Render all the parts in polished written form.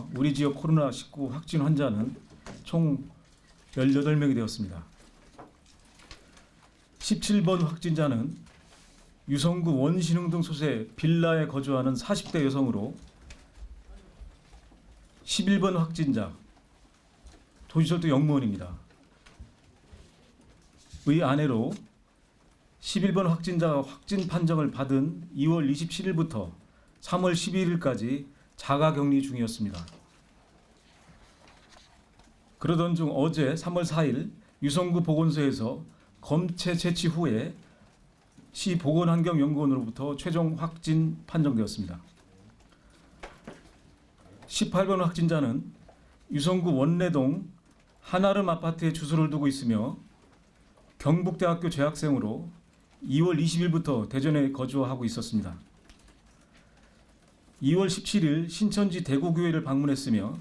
되면서 우리 지역 코로나19 확진 환자는 총 18명이 되었습니다. 17번 확진자는 유성구 원신흥동 소재 빌라에 거주하는 40대 여성으로 11번 확진자 도지철도 영무원입니다. 의 아내로 11번 확진자가 확진 판정을 받은 2월 27일부터 3월 11일까지 자가격리 중이었습니다. 그러던 중 어제 3월 4일 유성구 보건소에서 검체 채취 후에 시 보건환경연구원으로부터 최종 확진 판정되었습니다. 18번 확진자는 유성구 원내동 한아름 아파트에 주소를 두고 있으며 경북대학교 재학생으로 2월 20일부터 대전에 거주하고 있었습니다. 2월 17일 신천지 대구교회를 방문했으며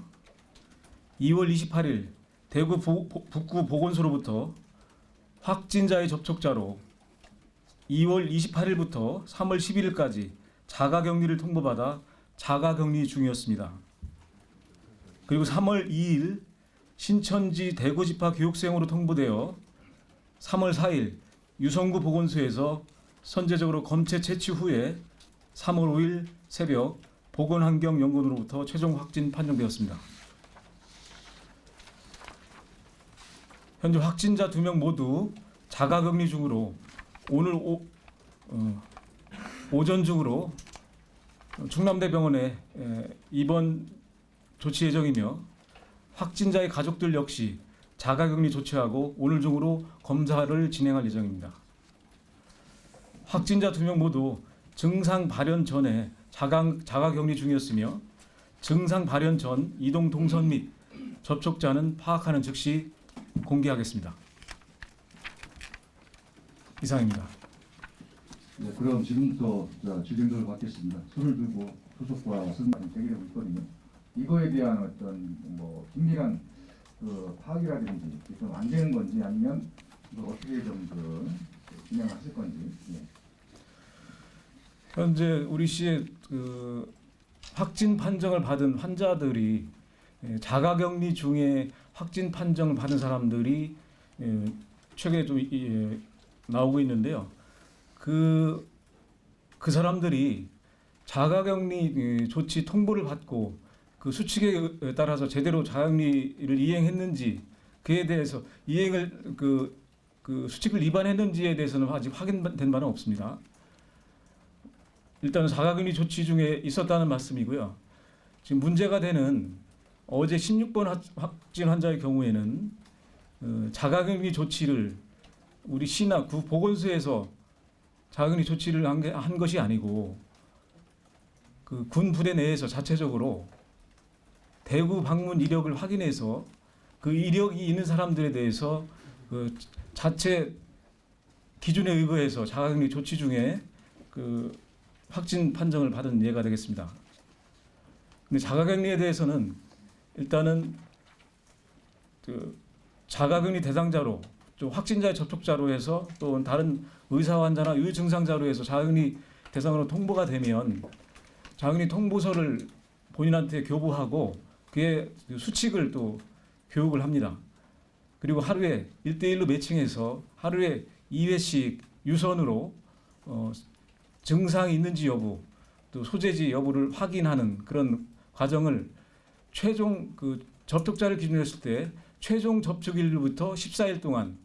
2월 28일 대구 북구 보건소로부터 확진자의 접촉자로 2월 28일부터 3월 11일까지 자가격리를 통보받아 자가격리 중이었습니다. 그리고 3월 2일 신천지 대구지파 교육생으로 통보되어 3월 4일 유성구 보건소에서 선제적으로 검체 채취 후에 3월 5일 새벽 보건환경연구원으로부터 최종 확진 판정되었습니다. 현재 확진자 2명 모두 자가격리 중으로 오늘 오전 중으로 충남대병원에 입원 조치 예정이며 확진자의 가족들 역시 자가격리 조치하고 오늘 중으로 검사를 진행할 예정입니다. 확진자 2명 모두 증상 발현 전에 자가격리 중이었으며 증상 발현 전 이동 동선 및 접촉자는 파악하는 즉시 공개하겠습니다. 이상입니다. 네, 그럼 지금부터 질의응답을 받겠습니다. 손을 들고 소속과 선발이 대기되고 있거든요. 이거에 대한 어떤 긴밀한 파악이라든지 좀 안 되는 건지 아니면 이거 어떻게 좀 진행하실 건지. 네. 현재 우리 시의 확진 판정을 받은 환자들이 자가격리 중에 확진 판정을 받은 사람들이 최근에 좀 나오고 있는데요. 그 사람들이 자가격리 조치 통보를 받고 그 수칙에 따라서 제대로 자가격리를 이행했는지 그에 대해서 이행을 그 수칙을 위반했는지에 대해서는 아직 확인된 바는 없습니다. 일단 자가격리 조치 중에 있었다는 말씀이고요. 지금 문제가 되는 어제 16번 확진 환자의 경우에는 자가격리 조치를 우리 시나 구 보건소에서 자가격리 조치를 한 것이 아니고 그 군 부대 내에서 자체적으로 대구 방문 이력을 확인해서 그 이력이 있는 사람들에 대해서 그 자체 기준에 의거해서 자가격리 조치 중에 그 확진 판정을 받은 예가 되겠습니다. 근데 자가격리에 대해서는 일단은 그 자가격리 대상자로 좀 확진자의 접촉자로 해서 또 다른 의사 환자나 유증상자로 해서 자가격리 대상으로 통보가 되면 자가격리 통보서를 본인한테 교부하고 그의 수칙을 또 교육을 합니다. 그리고 하루에 1대1로 매칭해서 하루에 2회씩 유선으로 증상이 있는지 여부 또 소재지 여부를 확인하는 그런 과정을 최종 그 접촉자를 기준으로 했을 때 최종 접촉일부터 14일 동안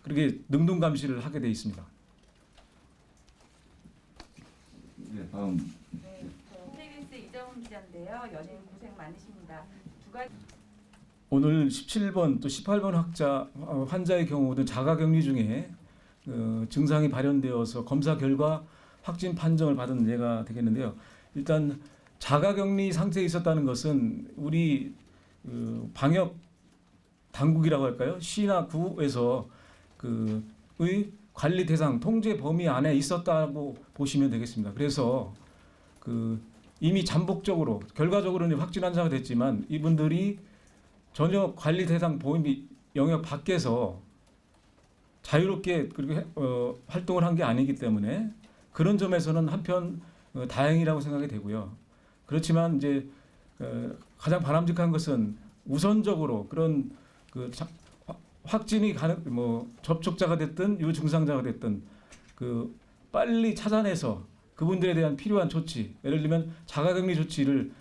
그렇게 능동 감시를 하게 돼 있습니다. 네, 다음. 네, KBS 이정훈 기자인데요. 연예인 고생 많으십니다. 두 가지. 오늘 17번 또 18번 환자의 경우는 자가격리 중에 증상이 발현되어서 검사 결과 확진 판정을 받은 예가 되겠는데요. 일단 자가격리 상태에 있었다는 것은 우리 방역 당국이라고 할까요? 시나 구에서 의 관리 대상 통제 범위 안에 있었다고 보시면 되겠습니다. 그래서 이미 잠복적으로 결과적으로는 확진 환자가 됐지만 이분들이 전혀 관리 대상 범위 영역 밖에서 자유롭게 그렇게 활동을 한 게 아니기 때문에 그런 점에서는 한편 다행이라고 생각이 되고요. 그렇지만 이제 가장 바람직한 것은 우선적으로 그런 확진이 가는 접촉자가 됐든 유증상자가 됐든 빨리 찾아내서 그분들에 대한 필요한 조치, 예를 들면 자가격리 조치를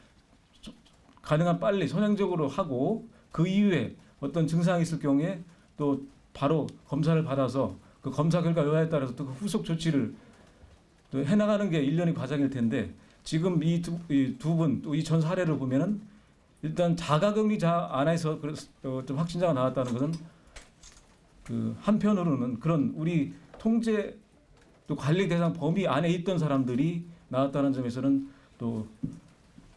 가능한 빨리 선행적으로 하고 그 이후에 어떤 증상이 있을 경우에 또 바로 검사를 받아서 그 검사 결과 여하에 따라서 또 그 후속 조치를 또 해나가는 게 일련의 과정일 텐데 지금 이 두 분 또 이 전 사례를 보면은 일단 자가격리자 안에서 좀 확진자가 나왔다는 것은 한편으로는 그런 우리 통제 또 관리 대상 범위 안에 있던 사람들이 나왔다는 점에서는 또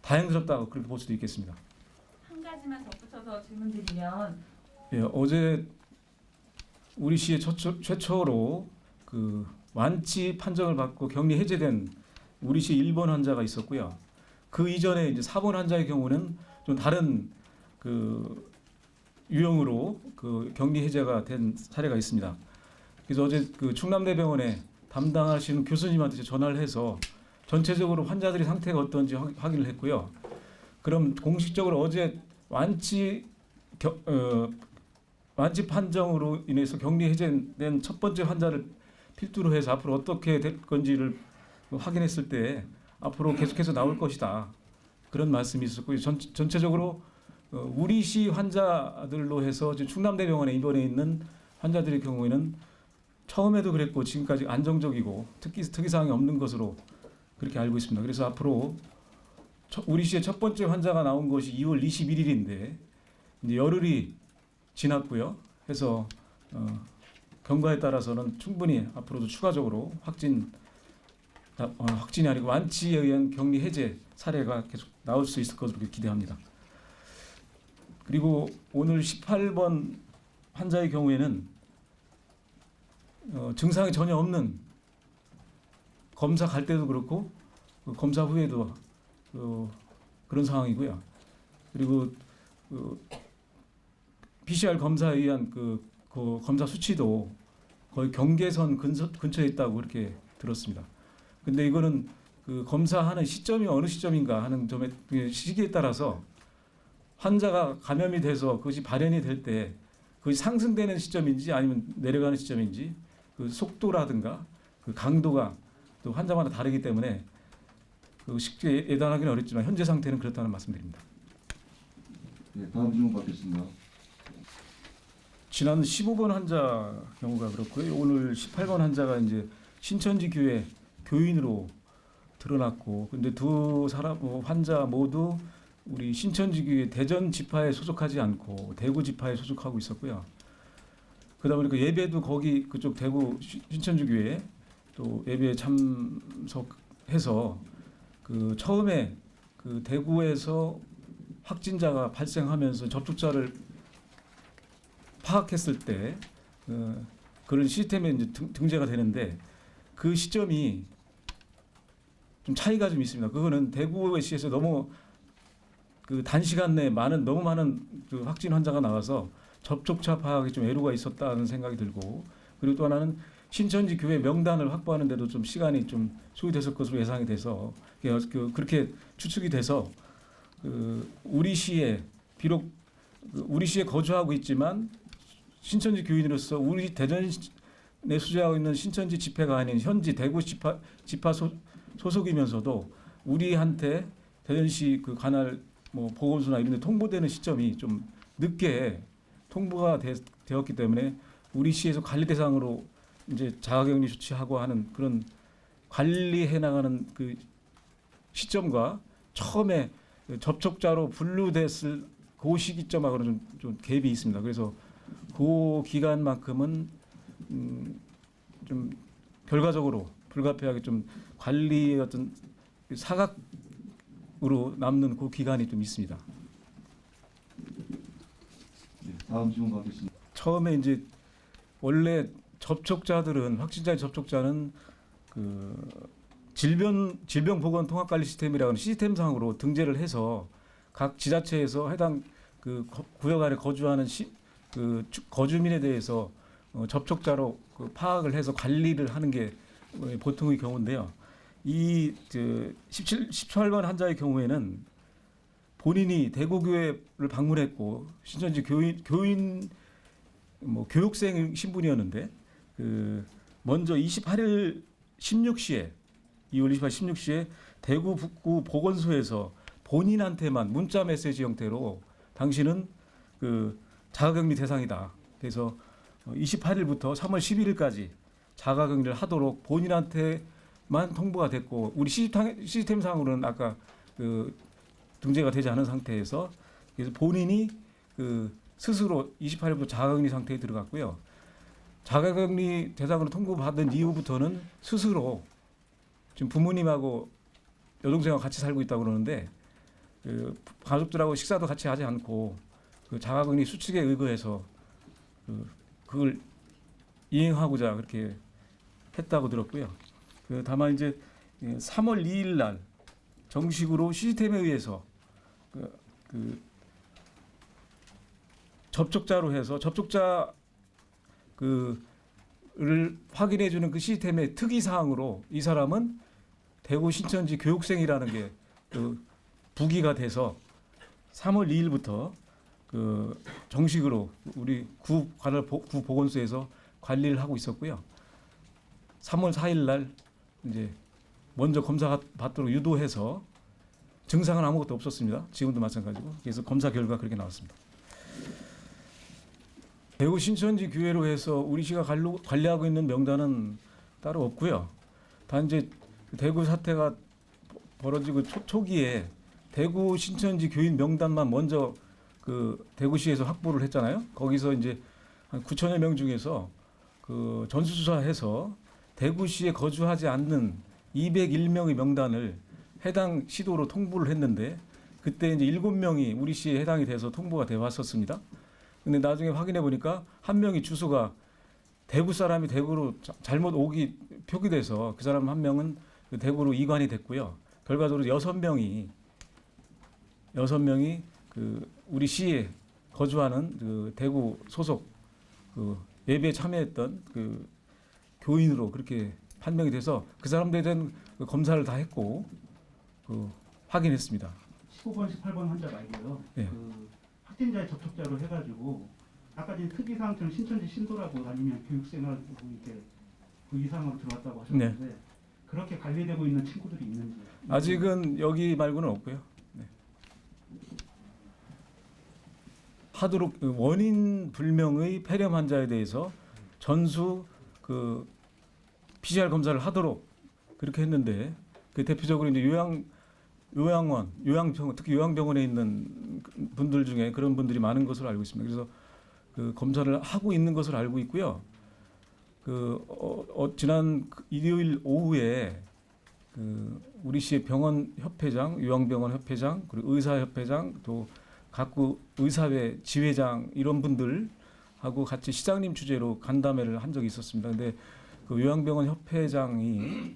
다행스럽다고 그렇게 볼 수도 있겠습니다. 한 가지만 덧붙여서 질문드리면 예, 어제 우리 시에 최초로 완치 판정을 받고 격리 해제된 우리 시 1번 환자가 있었고요. 그 이전에 이제 4번 환자의 경우는 좀 다른 유형으로 격리 해제가 된 사례가 있습니다. 그래서 어제 충남대병원에 담당하시는 교수님한테 전화를 해서 전체적으로 환자들의 상태가 어떤지 확인을 했고요. 그럼 공식적으로 어제 완치 판정으로 인해서 격리 해제된 첫 번째 환자를 필두로 해서 앞으로 어떻게 될 건지를 확인했을 때 앞으로 계속해서 나올 것이다. 그런 말씀이 있었고요. 전체적으로 우리 시 환자들로 해서 지금 충남대병원에 입원해 있는 환자들의 경우에는 처음에도 그랬고 지금까지 안정적이고 특이사항이 없는 것으로 그렇게 알고 있습니다. 그래서 앞으로 우리 시의 첫 번째 환자가 나온 것이 2월 21일인데 이제 열흘이 지났고요. 해서 경과에 따라서는 충분히 앞으로도 추가적으로 확진이 아니고 완치에 의한 격리 해제 사례가 계속 나올 수 있을 것으로 기대합니다. 그리고 오늘 18번 환자의 경우에는 증상이 전혀 없는 검사 갈 때도 그렇고 검사 후에도 그런 상황이고요. 그리고 PCR 검사에 의한 그 검사 수치도 거의 경계선 근처에 있다고 그렇게 들었습니다. 근데 이거는 검사하는 시점이 어느 시점인가 하는 점의 시기에 따라서 환자가 감염이 돼서 그것이 발현이 될 때 그것이 상승되는 시점인지 아니면 내려가는 시점인지 그 속도라든가 그 강도가 또 환자마다 다르기 때문에 쉽게 예단하기는 어렵지만 현재 상태는 그렇다는 말씀드립니다. 네, 다음 질문 받겠습니다. 지난 15번 환자 경우가 그렇고요. 오늘 18번 환자가 이제 신천지 교회 교인으로 드러났고, 근데 두 사람 환자 모두 우리 신천지 교회 대전 지파에 소속하지 않고 대구 지파에 소속하고 있었고요. 그러다 보니까 예배도 거기 그쪽 대구 신천지 교회에 또 예배에 참석해서 처음에 대구에서 확진자가 발생하면서 접촉자를 파악했을 때 그런 시스템에 이제 등재가 되는데 그 시점이 좀 차이가 좀 있습니다. 그거는 대구시에서 너무 단시간 내에 너무 많은 확진 환자가 나와서 접촉자 파악에 좀 애로가 있었다는 생각이 들고, 그리고 또 하나는 신천지 교회 명단을 확보하는데도 좀 시간이 좀 소요됐을 것으로 예상이 돼서 그렇게 추측이 돼서 우리 시에 비록 우리 시에 거주하고 있지만 신천지 교인으로서 우리 대전에 수재하고 있는 신천지 집회가 아닌 현지 대구 지파 소속이면서도 우리한테 대전시 관할 보건소나 이런 데 통보되는 시점이 좀 늦게 통보가 되었기 때문에 우리 시에서 관리 대상으로 이제 자가격리 조치하고 하는 그런 관리해 나가는 그 시점과 처음에 접촉자로 분류됐을 그 시기점하고는 좀 갭이 있습니다. 그래서 그 기간만큼은 좀 결과적으로 불가피하게 좀 관리의 어떤 사각으로 남는 그 기간이 좀 있습니다. 네, 다음 질문 받겠습니다. 처음에 이제 원래 확진자의 접촉자는 질병보건통합관리 시스템이라는 시스템상으로 등재를 해서 각 지자체에서 해당 구역 안에 거주하는 거주민에 대해서 접촉자로 파악을 해서 관리를 하는 게 보통의 경우인데요. 이 18번 환자의 경우에는 본인이 대구교회를 방문했고 신천지 교인 뭐 교육생 신분이었는데 먼저 28일 16시에 2월 28일 16시에 대구 북구 보건소에서 본인한테만 문자 메시지 형태로 당신은 자가격리 대상이다. 그래서 28일부터 3월 11일까지 자가격리를 하도록 본인한테만 통보가 됐고 우리 시스템상으로는 아까 등재가 되지 않은 상태에서 그래서 본인이 스스로 28일부터 자가격리 상태에 들어갔고요. 자가격리 대상으로 통보받은 이후부터는 스스로 지금 부모님하고 여동생하고 같이 살고 있다고 그러는데 가족들하고 식사도 같이 하지 않고 자가격리 수칙에 의거해서 그걸 이행하고자 그렇게 했다고 들었고요. 다만 이제 3월 2일 날 정식으로 시스템에 의해서 접촉자로 해서 접촉자 를 확인해 주는 그 시스템의 특이 사항으로 이 사람은 대구 신천지 교육생이라는 게 부기가 돼서 3월 2일부터 정식으로 우리 구 보건소에서 관리를 하고 있었고요. 3월 4일 날 이제 먼저 검사 받도록 유도해서 증상은 아무것도 없었습니다. 지금도 마찬가지고. 그래서 검사 결과 그렇게 나왔습니다. 대구 신천지 교회로 해서 우리 시가 관리하고 있는 명단은 따로 없고요. 단 이제 대구 사태가 벌어지고 초기에 대구 신천지 교인 명단만 먼저 대구시에서 확보를 했잖아요. 거기서 이제 한 9천여 명 중에서 전수조사해서 대구시에 거주하지 않는 201명의 명단을 해당 시도로 통보를 했는데 그때 이제 7명이 우리 시에 해당이 돼서 통보가 돼 왔었습니다. 근데 나중에 확인해 보니까 한 명이 주소가 대구 사람이 대구로 잘못 오기 표기돼서 그 사람 한 명은 대구로 이관이 됐고요. 결과적으로 6명이 우리 시에 거주하는 대구 소속 예배에 참여했던 교인으로 그렇게 판명이 돼서 그 사람들에 대한 검사를 다 했고 확인했습니다. 15번, 18번 환자 말고요. 네. 확진자의 접촉자로 해가지고 아까 전에 특이사항처럼 신천지 신도라고 아니면 교육생활 이렇게 그 이상으로 들어왔다고 하셨는데 그렇게 관리되고 있는 친구들이 있는지 아직은 여기 말고는 없고요. 네. 하도록 원인 불명의 폐렴 환자에 대해서 전수 PCR 검사를 하도록 그렇게 했는데 대표적으로 이제 요양병원 특히 요양병원에 있는 분들 중에 그런 분들이 많은 것으로 알고 있습니다. 그래서 검사를 하고 있는 것으로 알고 있고요. 지난 일요일 오후에 우리 시의 병원 협회장, 요양병원 협회장, 그리고 의사협회장, 또 각구 의사회 지회장 이런 분들하고 같이 시장님 주재로 간담회를 한 적이 있었습니다. 근데 요양병원 협회장이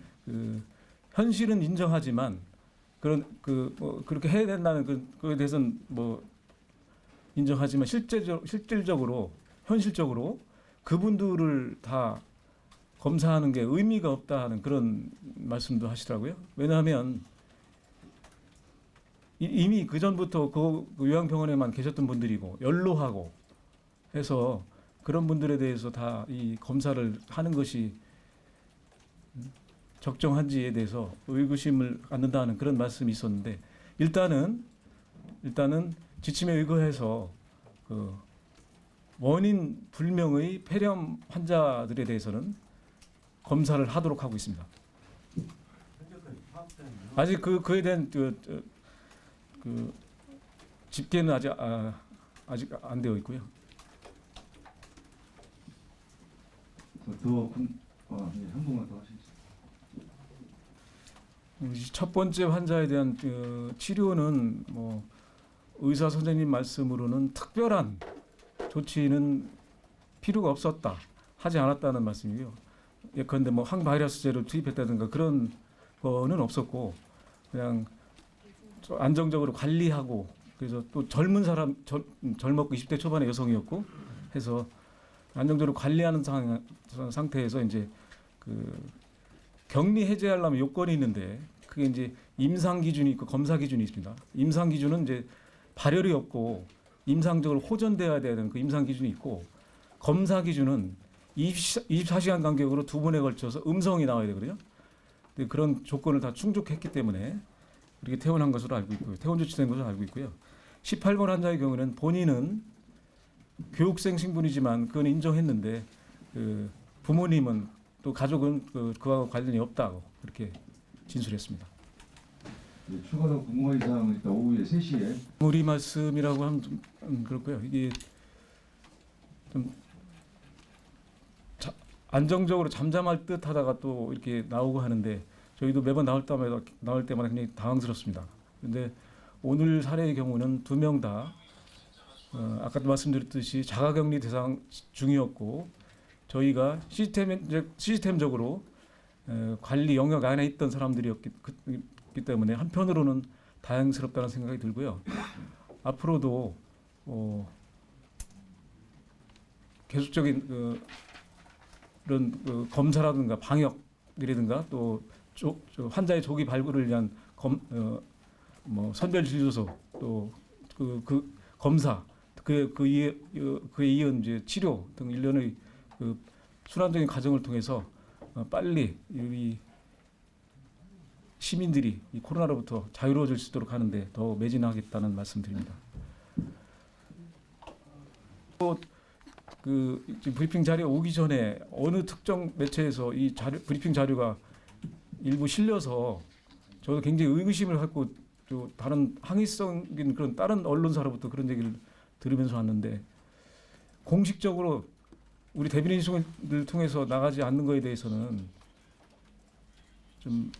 현실은 인정하지만 그렇게 해야 된다는 그에 대해서는 인정하지만 실질적으로 현실적으로 그분들을 다 검사하는 게 의미가 없다는 그런 말씀도 하시더라고요. 왜냐하면 이미 그 전부터 그 요양병원에만 계셨던 분들이고 연로하고 해서 그런 분들에 대해서 다 이 검사를 하는 것이 적정한지에 대해서 의구심을 갖는다는 그런 말씀이 있었는데 일단은 지침에 의거해서 원인 불명의 폐렴 환자들에 대해서는 검사를 하도록 하고 있습니다. 아직 그에 대한 집계는 아직 안 되어 있고요. 한 번만 더 하시죠. 첫 번째 환자에 대한 치료는 의사 선생님 말씀으로는 특별한 조치는 필요가 없었다, 하지 않았다는 말씀이고요. 예컨대 항바이러스제를 투입했다든가 그런 거는 없었고 그냥 안정적으로 관리하고 그래서 또 젊은 사람 젊었고 20대 초반의 여성이었고 해서 안정적으로 관리하는 상태에서 이제 격리 해제하려면 요건이 있는데 그게 이제 임상 기준이 있고 검사 기준이 있습니다. 임상 기준은 이제 발열이 없고 임상적으로 호전돼야 되는 그 임상 기준이 있고, 검사 기준은 24시간 간격으로 2번에 걸쳐서 음성이 나와야 되거든요. 근데 그런 조건을 다 충족했기 때문에 이렇게 퇴원한 것으로 알고 있고요. 퇴원 조치된 것으로 알고 있고요. 18번 환자의 경우는 본인은 교육생 신분이지만 그건 인정했는데 그 부모님은 또 가족은 그와 관련이 없다고 그렇게 진술했습니다. 네, 추가로 궁금한 사항은 일단 오후에 3시에 우리 말씀이라고 하면 좀 그렇고요. 이게 좀 안정적으로 잠잠할 듯 하다가 또 이렇게 나오고 하는데 저희도 매번 나올 때마다 굉장히 당황스럽습니다. 그런데 오늘 사례의 경우는 2명 다 아까도 말씀드렸듯이 자가격리 대상 중이었고, 저희가 시스템적으로 관리 영역 안에 있던 사람들이었기 때문에 한편으로는 다행스럽다는 생각이 들고요. 앞으로도 계속적인 이런 검사라든가 방역이라든가 또 환자의 조기 발굴을 위한 선별 진료소 또 그 검사 그에 이은 이제 치료 등 일련의 그 순환적인 과정을 통해서 빨리 이 시민들이 이 코로나로부터 자유로워질 수 있도록 하는데 더 매진하겠다는 말씀드립니다. 그 브리핑 자료 오기 전에 어느 특정 매체에서 이 브리핑 자료가 일부 실려서 저도 굉장히 의구심을 갖고 또 다른 항의성인 그런 다른 언론사로부터 그런 얘기를 들으면서 왔는데, 공식적으로 우리 대변인을 통해서 나가지 않는 거에 대해서는 좀